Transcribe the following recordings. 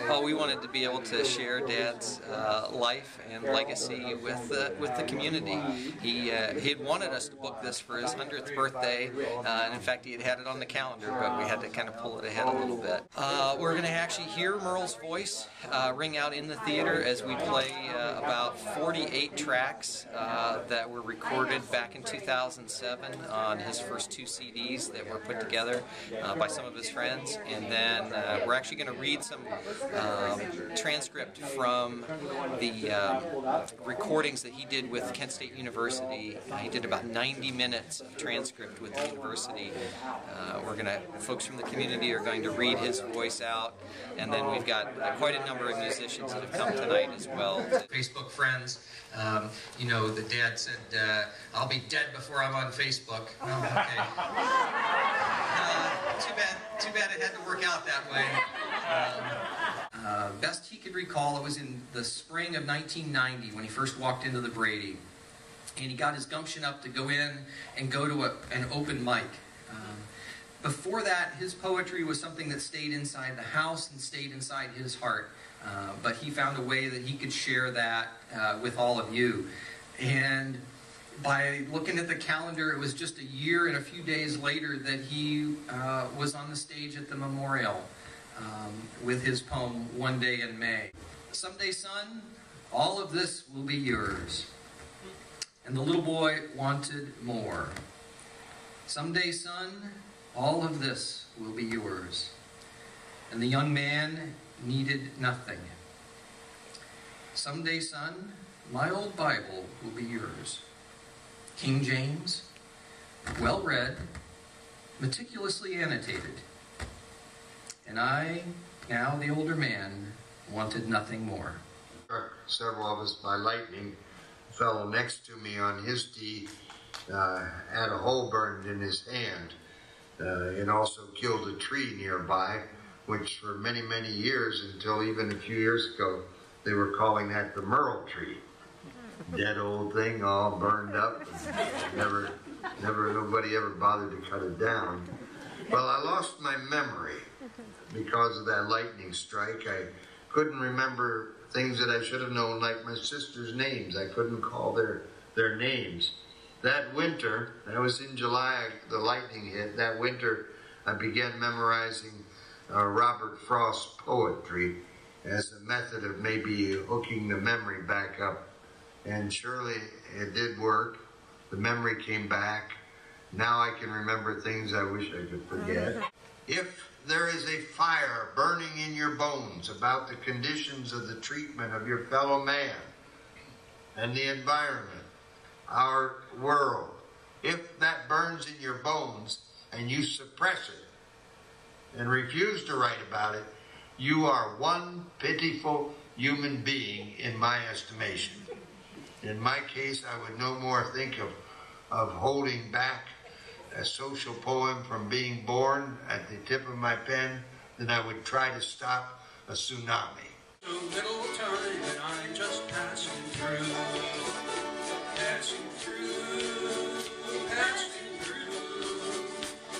Oh, we wanted to be able to share Dad's life and legacy with the community. He had wanted us to book this for his 100th birthday, and in fact he had it on the calendar, but we had to kind of pull it ahead a little bit. We're going to actually hear Merle's voice ring out in the theater as we play about 48 tracks that were recorded back in 2007 on his first 2 CDs that were put together by some of his friends, and then we're actually going to read some transcript from the recordings that he did with Kent State University. He did about 90 minutes of transcript with the university. Folks from the community are going to read his voice out, and then we've got quite a number of musicians that have come tonight as well. Facebook friends, you know, the Dad said, I'll be dead before I'm on Facebook. Oh, okay. Too bad it had to work out that way. Best he could recall, it was in the spring of 1990 when he first walked into the Brady, and he got his gumption up to go in and go to an open mic. Before that, his poetry was something that stayed inside the house and stayed inside his heart, but he found a way that he could share that with all of you. And by looking at the calendar, it was just a year and a few days later that he was on the stage at the memorial with his poem, One Day in May. Someday, son, all of this will be yours. And the little boy wanted more. Someday, son, all of this will be yours. And the young man needed nothing. Someday, son, my old Bible will be yours. King James, well read, meticulously annotated. And I, now the older man, wanted nothing more. Several of us by lightning. A fellow next to me on his tee had a hole burned in his hand. It also killed a tree nearby, which for many, many years, until even a few years ago, they were calling that the Merle tree. Dead old thing, all burned up. Nobody ever bothered to cut it down. Well, I lost my memory because of that lightning strike. I couldn't remember things that I should have known, like my sister's names. I couldn't call their names. That winter, that was in July, the lightning hit. That winter, I began memorizing Robert Frost's poetry as a method of maybe hooking the memory back up. And surely it did work. The memory came back. Now I can remember things I wish I could forget. If there is a fire burning in your bones about the conditions of the treatment of your fellow man and the environment, our world, if that burns in your bones and you suppress it and refuse to write about it, you are one pitiful human being in my estimation. In my case, I would no more think of holding back a social poem from being born at the tip of my pen than I would try to stop a tsunami. So little time and I'm just passing through.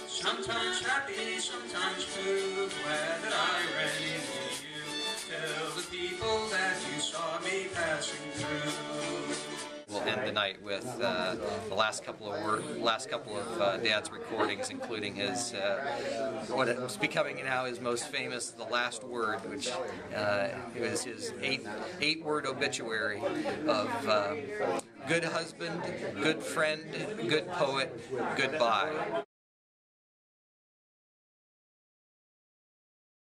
Sometimes happy, sometimes blue, glad that I ran into you. Tell the people that you saw me passing through. We'll end the night with the last couple of Dad's recordings, including his what is becoming now his most famous, "The Last Word," which was his eight-word obituary of good husband, good friend, good poet, goodbye.